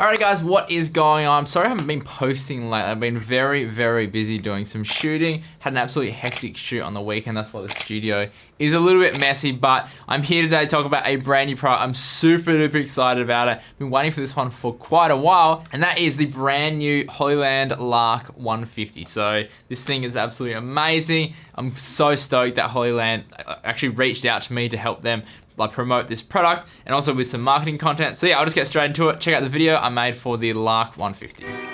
Alright guys, what is going on? I'm sorry I haven't been posting lately. I've been very busy doing some shooting. Had an absolutely hectic shoot on the weekend. That's why the studio is a little bit messy, but I'm here today to talk about a brand new product. I'm super duper excited about it. Been waiting for this one for quite a while, and that is the brand new Hollyland Lark 150. So this thing is absolutely amazing. I'm so stoked that Hollyland actually reached out to me to help them promote this product and also with some marketing content. So yeah, I'll just get straight into it. Check out the video I made for the Lark 150.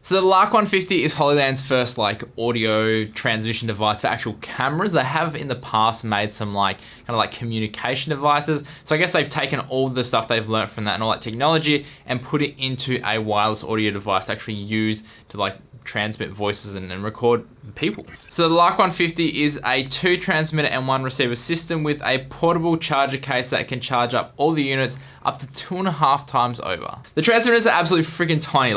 So the Lark 150 is Hollyland's first audio transmission device for actual cameras. They have in the past made some communication devices. So I guess they've taken all the stuff they've learned from that and all that technology and put it into a wireless audio device to actually use to transmit voices and record people. So the Lark 150 is a 2 transmitter and 1 receiver system with a portable charger case that can charge up all the units up to 2.5 times over. The transmitters are absolutely freaking tiny.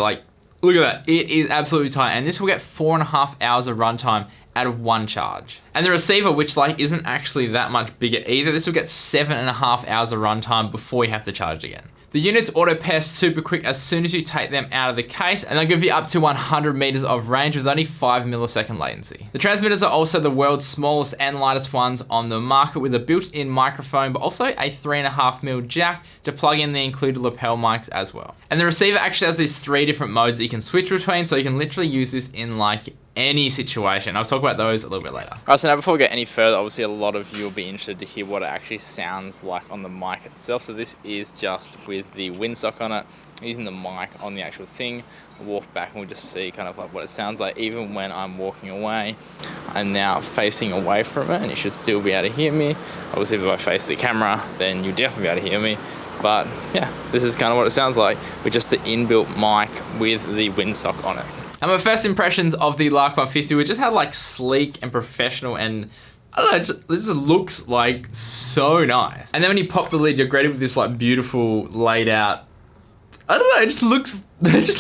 Look at that, it is absolutely tiny, and this will get 4.5 hours of runtime out of one charge. And the receiver, which isn't actually that much bigger either, this will get 7.5 hours of runtime before you have to charge it again. The units auto pair super quick as soon as you take them out of the case, and they'll give you up to 100 meters of range with only 5 millisecond latency. The transmitters are also the world's smallest and lightest ones on the market with a built-in microphone, but also a 3.5mm jack to plug in the included lapel mics as well. And the receiver actually has these 3 different modes that you can switch between, so you can literally use this in any situation. I'll talk about those a little bit later. Alright, so now before we get any further, obviously a lot of you will be interested to hear what it actually sounds like on the mic itself. So this is just with the windsock on it, using the mic on the actual thing. We'll walk back and we'll just see what it sounds like. Even when I'm walking away, I'm now facing away from it and you should still be able to hear me. Obviously if I face the camera, then you'll definitely be able to hear me. But yeah, this is kind of what it sounds like with just the inbuilt mic with the windsock on it. And my first impressions of the Lark 150 were just how sleek and professional, and I don't know, this just looks so nice. And then when you pop the lid, you're greeted with this beautiful laid out, I don't know, it just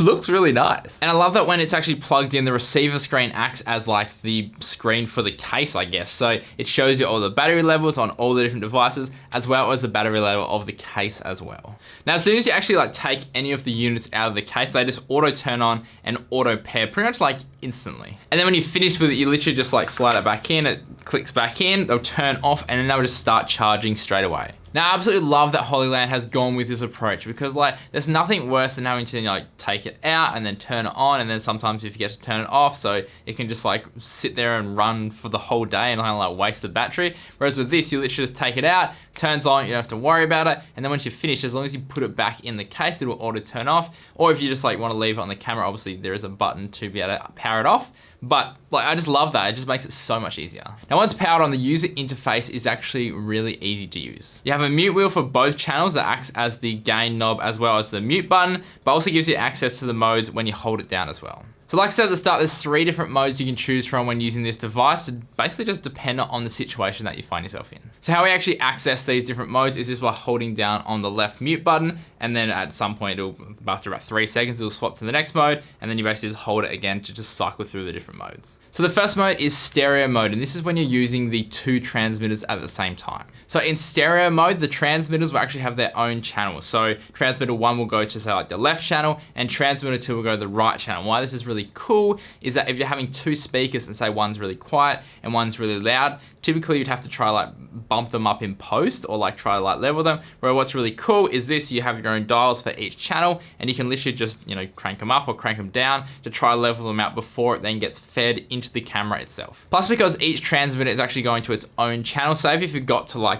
looks really nice. And I love that when it's actually plugged in, the receiver screen acts as the screen for the case, I guess. So it shows you all the battery levels on all the different devices, as well as the battery level of the case as well. Now, as soon as you actually take any of the units out of the case, they just auto turn on and auto pair pretty much instantly. And then when you finish with it, you literally just slide it back in, it clicks back in, they'll turn off, and then they'll just start charging straight away. Now, I absolutely love that Hollyland has gone with this approach because there's nothing worse than having to take it out and then turn it on, and then sometimes you forget to turn it off, so it can just sit there and run for the whole day and waste the battery. Whereas with this, you literally just take it out, turns on, you don't have to worry about it, and then once you finish, as long as you put it back in the case, it will auto turn off. Or if you just want to leave it on the camera, obviously there is a button to be able to power it off. But I just love that. It just makes it so much easier. Now, once powered on, the user interface is actually really easy to use. You have a mute wheel for both channels that acts as the gain knob as well as the mute button, but also gives you access to the modes when you hold it down as well. So like I said at the start, there's 3 different modes you can choose from when using this device to basically just depend on the situation that you find yourself in. So how we actually access these different modes is just by holding down on the left mute button, and then at some point, after about 3 seconds, it'll swap to the next mode, and then you basically just hold it again to just cycle through the different modes. So the first mode is stereo mode, and this is when you're using the 2 transmitters at the same time. So in stereo mode, the transmitters will actually have their own channels. So transmitter 1 will go to say the left channel, and transmitter 2 will go to the right channel. Why this is really cool is that if you're having 2 speakers and say one's really quiet and one's really loud, typically you'd have to try bump them up in post or try to level them. Where what's really cool is this, you have your own dials for each channel, and you can literally just crank them up or crank them down to try to level them out before it then gets fed into the camera itself. Plus, because each transmitter is actually going to its own channel, so if you forgot to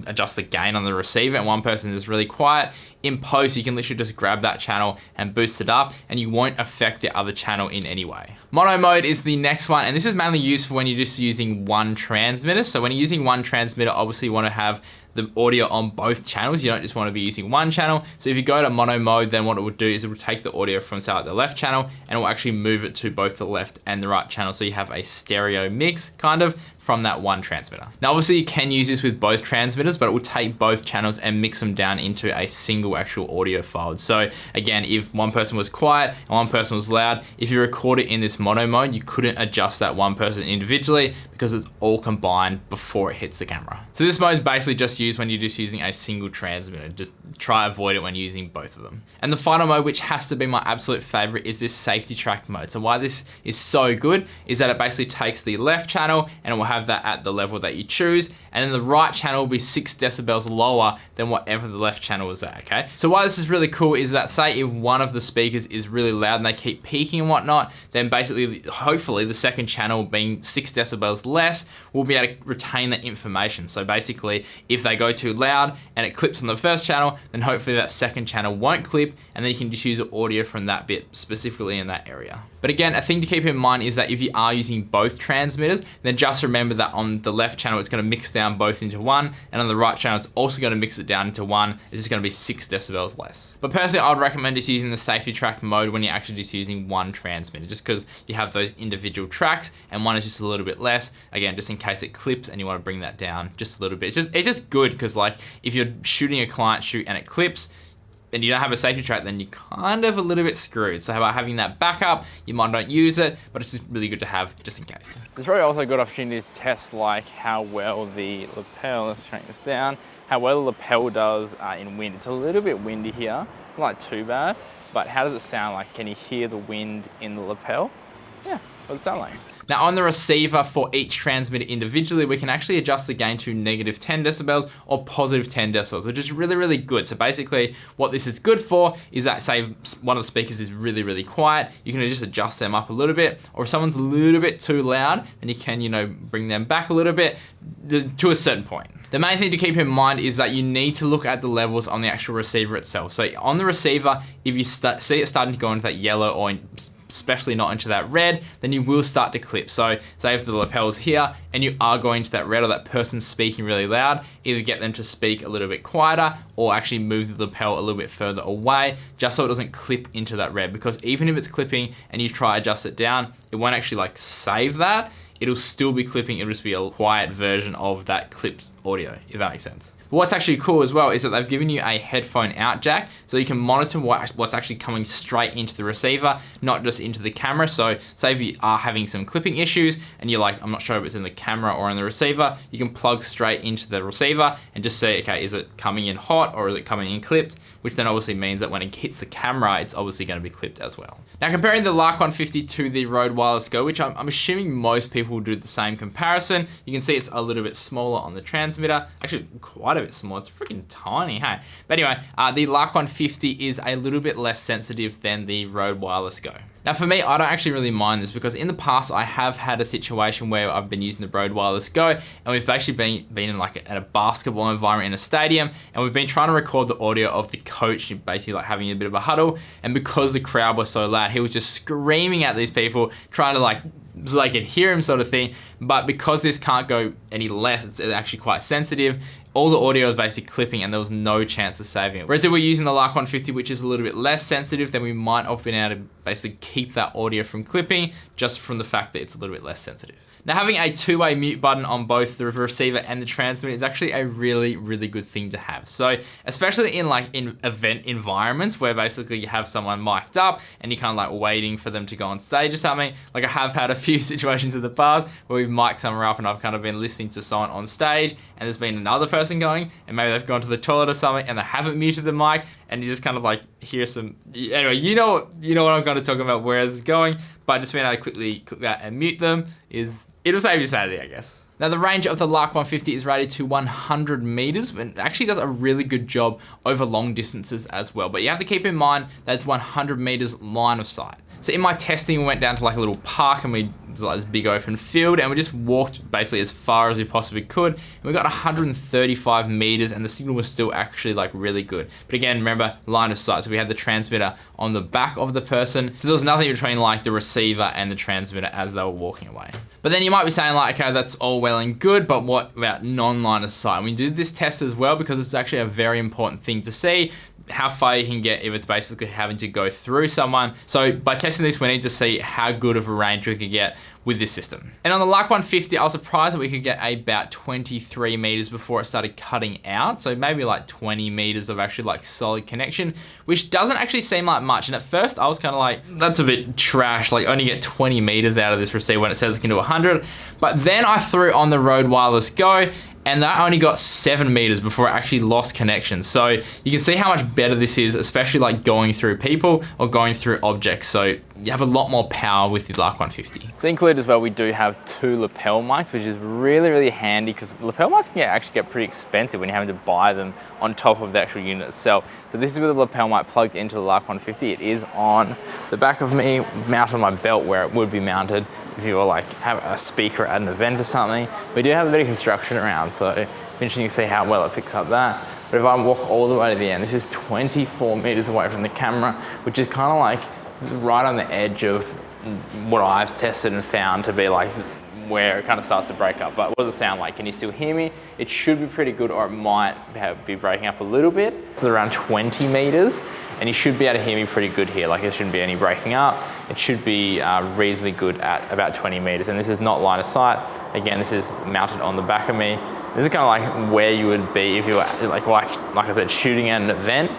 adjust the gain on the receiver and one person is really quiet, in post you can literally just grab that channel and boost it up, and you won't affect the other channel in any way. Mono mode is the next one, and this is mainly used for when you're just using one transmitter. So when you're using one transmitter, obviously you want to have the audio on both channels. You don't just want to be using one channel. So if you go to mono mode, then what it would do is it would take the audio from, say, like the left channel, and it will actually move it to both the left and the right channel. So you have a stereo mix kind of from that one transmitter. Now, obviously you can use this with both transmitters, but it will take both channels and mix them down into a single actual audio file. So again, if one person was quiet and one person was loud, if you record it in this mono mode, you couldn't adjust that one person individually because it's all combined before it hits the camera. So this mode is basically just used when you're just using a single transmitter. Just try avoid it when using both of them. And the final mode, which has to be my absolute favorite, is this safety track mode. So why this is so good is that it basically takes the left channel and it will have that at the level that you choose, and then the right channel will be 6 decibels lower than whatever the left channel is at, okay? So why this is really cool is that, say if one of the speakers is really loud and they keep peaking and whatnot, then basically, hopefully the second channel being 6 decibels less will be able to retain that information. So basically, if they go too loud and it clips on the first channel, then hopefully that second channel won't clip, and then you can just use the audio from that bit specifically in that area. But again, a thing to keep in mind is that if you are using both transmitters, then just remember that on the left channel, it's gonna mix down both into one, and on the right channel, it's also gonna mix it down into one. It's just gonna be 6 decibels less. But personally, I would recommend just using the safety track mode when you're actually just using one transmitter, just because you have those individual tracks, and one is just a little bit less. Again, just in case it clips and you wanna bring that down just a little bit. It's just good, because like, if you're shooting a client shoot and it clips, and you don't have a safety track, then you're kind of a little bit screwed. So by having that backup, you might not use it, but it's just really good to have just in case. There's probably also a good opportunity to test like how well the lapel, let's shrink this down, how well the lapel does in wind. It's a little bit windy here, not like too bad, but how does it sound like? Can you hear the wind in the lapel? Yeah, what does it sound like? Now on the receiver for each transmitter individually, we can actually adjust the gain to -10 decibels or +10 decibels, which is really, really good. So basically what this is good for is that, say one of the speakers is really, really quiet, you can just adjust them up a little bit, or if someone's a little bit too loud, then you can, bring them back a little bit to a certain point. The main thing to keep in mind is that you need to look at the levels on the actual receiver itself. So on the receiver, if you see it starting to go into that yellow, or especially not into that red, then you will start to clip. So say if the lapel's here and you are going to that red, or that person's speaking really loud, either get them to speak a little bit quieter or actually move the lapel a little bit further away, just so it doesn't clip into that red. Because even if it's clipping and you try to adjust it down, it won't actually like save that. It'll still be clipping, it'll just be a quiet version of that clipped audio, if that makes sense. But what's actually cool as well is that they've given you a headphone out jack, so you can monitor what's actually coming straight into the receiver, not just into the camera. So say if you are having some clipping issues and you're like, I'm not sure if it's in the camera or in the receiver, you can plug straight into the receiver and just say, okay, is it coming in hot or is it coming in clipped? Which then obviously means that when it hits the camera, it's obviously going to be clipped as well. Now comparing the Lark 150 to the Rode Wireless Go, which I'm assuming most people will do the same comparison, you can see it's a little bit smaller on the transmitter, actually quite a bit smaller, it's freaking tiny, hey? But anyway, the Lark 150 is a little bit less sensitive than the Rode Wireless Go. Now for me, I don't actually really mind this, because in the past I have had a situation where I've been using the Rode Wireless Go, and we've actually been in like at a basketball environment in a stadium, and we've been trying to record the audio of the coach, basically like having a bit of a huddle, and because the crowd was so loud, he was just screaming at these people, trying to like, so they could hear him sort of thing. But because this can't go any less, it's actually quite sensitive. All the audio is basically clipping, and there was no chance of saving it. Whereas if we're using the Lark 150, which is a little bit less sensitive, then we might have been able to basically keep that audio from clipping, just from the fact that it's a little bit less sensitive. Now having a two-way mute button on both the receiver and the transmitter is actually a really, really good thing to have. So especially in event environments where basically you have someone mic'd up and you're kind of like waiting for them to go on stage or something. Like I have had a few situations in the past where we've mic'd someone up and I've kind of been listening to someone on stage, and there's been another person going, and maybe they've gone to the toilet or something and they haven't muted the mic, and you just kind of like hear some, anyway, you know what I'm going to talk about where this is going, but just being able to quickly click that and mute them it'll save you sanity, I guess. Now the range of the Lark 150 is rated to 100 meters, and actually does a really good job over long distances as well. But you have to keep in mind that it's 100 meters line of sight. So in my testing, we went down to like a little park and it was like this big open field, and we just walked basically as far as we possibly could. And we got 135 meters and the signal was still actually like really good. But again, remember, line of sight. So we had the transmitter on the back of the person. So there was nothing between like the receiver and the transmitter as they were walking away. But then you might be saying like, okay, that's all well and good, but what about non-line of sight? And we did this test as well because it's actually a very important thing to see how far you can get if it's basically having to go through someone. So by testing this, we need to see how good of a range we could get with this system. And on the Lark 150, I was surprised that we could get about 23 meters before it started cutting out. So maybe like 20 meters of actually like solid connection, which doesn't actually seem like much. And at first I was kind of like, that's a bit trash. Like only get 20 meters out of this receiver when it says it can do 100. But then I threw on the Rode Wireless Go, and that only got 7 meters before it actually lost connection. So you can see how much better this is, especially like going through people or going through objects. So you have a lot more power with the Lark 150. So included as well, we do have 2 lapel mics, which is really, really handy because lapel mics can actually get pretty expensive when you're having to buy them on top of the actual unit itself. So this is with the lapel mic plugged into the Lark 150. It is on the back of me, mounted on my belt where it would be mounted if you were like have a speaker at an event or something. We do have a bit of construction around, so it's interesting to see how well it picks up that. But if I walk all the way to the end, this is 24 meters away from the camera, which is kind of like right on the edge of what I've tested and found to be like where it kind of starts to break up. But what does it sound like? Can you still hear me? It should be pretty good, or it might be breaking up a little bit. It's around 20 meters. And you should be able to hear me pretty good here. Like there shouldn't be any breaking up. It should be reasonably good at about 20 meters. And this is not line of sight. Again, this is mounted on the back of me. This is kind of like where you would be if you were like I said, shooting at an event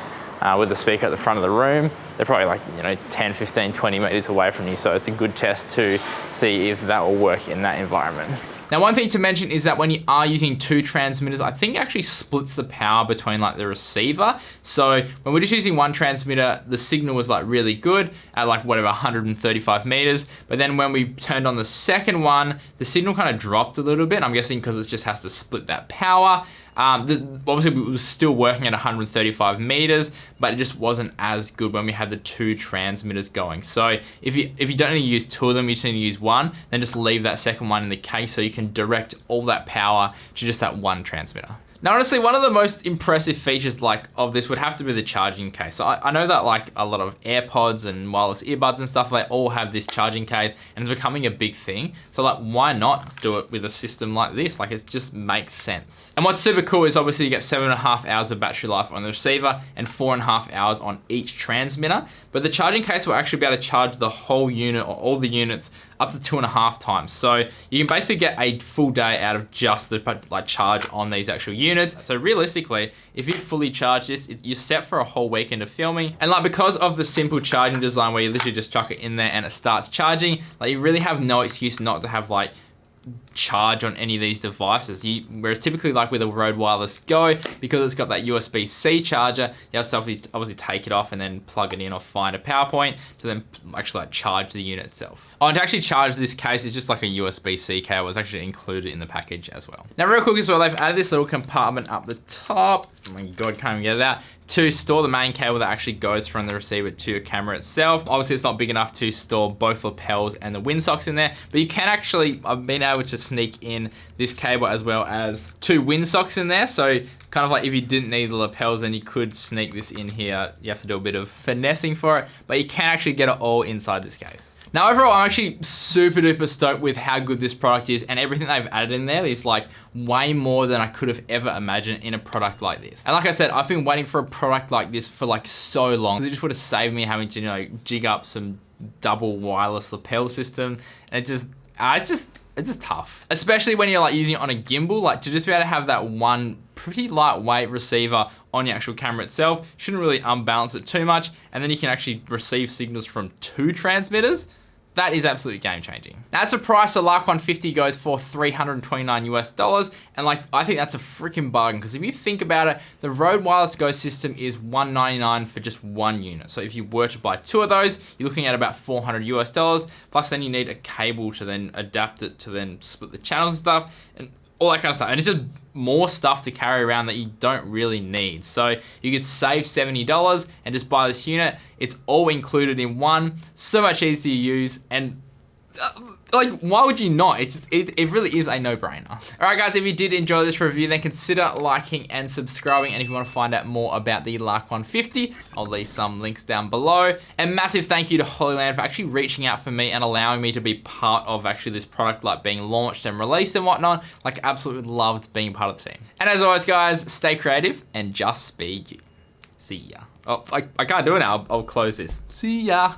with the speaker at the front of the room. They're probably like, 10, 15, 20 meters away from you. So it's a good test to see if that will work in that environment. Now, one thing to mention is that when you are using 2 transmitters, I think it actually splits the power between like the receiver. So when we're just using 1 transmitter, the signal was like really good at like whatever 135 meters. But then when we turned on the second one, the signal kind of dropped a little bit. I'm guessing because it just has to split that power. Obviously, it was still working at 135 meters, but it just wasn't as good when we had the 2 transmitters going. So if you don't need to use 2 of them, you just need to use 1, then just leave that second one in the case so you can direct all that power to just that 1 transmitter. Now, honestly, one of the most impressive features of this would have to be the charging case. So I know that like a lot of AirPods and wireless earbuds and stuff, they all have this charging case and it's becoming a big thing. So like, why not do it with a system like this? Like it just makes sense. And what's super cool is obviously you get 7.5 hours of battery life on the receiver and 4.5 hours on each transmitter. But the charging case will actually be able to charge the whole unit or all the units up to 2.5 times. So you can basically get a full day out of just the charge on these actual units. So realistically, if you fully charge this, you're set for a whole weekend of filming. And like because of the simple charging design where you literally just chuck it in there and it starts charging, like you really have no excuse not to have like charge on any of these devices. Whereas typically like with a Rode Wireless Go, because it's got that USB-C charger, you have to obviously take it off and then plug it in or find a power point to then actually like charge the unit itself. Oh, and to actually charge this case is just like a USB-C cable. It's actually included in the package as well. Now real quick as well, they've added this little compartment up the top. Oh my God, can't even get it out. To store the main cable that actually goes from the receiver to your camera itself. Obviously, it's not big enough to store both lapels and the windsocks in there, but you can actually, I've been able to sneak in this cable as well as 2 windsocks in there. So kind of like if you didn't need the lapels, then you could sneak this in here. You have to do a bit of finessing for it, but you can actually get it all inside this case. Now overall, I'm actually super duper stoked with how good this product is and everything they've added in there is like way more than I could have ever imagined in a product like this. And like I said, I've been waiting for a product like this for like so long. It just would have saved me having to, jig up some double wireless lapel system. And it's just tough. Especially when you're like using it on a gimbal, like to just be able to have that one pretty lightweight receiver on the actual camera itself, shouldn't really unbalance it too much. And then you can actually receive signals from 2 transmitters. That is absolutely game changing. Now as a price, the Lark 150 goes for $329 US. And like, I think that's a freaking bargain because if you think about it, the Rode Wireless Go system is $199 for just 1 unit. So if you were to buy 2 of those, you're looking at about $400 US. Plus then you need a cable to then adapt it to then split the channels and stuff. And all that kind of stuff. And it's just more stuff to carry around that you don't really need. So you could save $70 and just buy this unit. It's all included in one. So much easier to use, and like, why would you not? It really is a no-brainer. All right, guys, if you did enjoy this review, then consider liking and subscribing. And if you want to find out more about the Lark 150, I'll leave some links down below. And massive thank you to Holyland for actually reaching out for me and allowing me to be part of actually this product, like being launched and released and whatnot. Like, absolutely loved being part of the team. And as always, guys, stay creative and just be you. See ya. Oh, I can't do it now. I'll close this. See ya.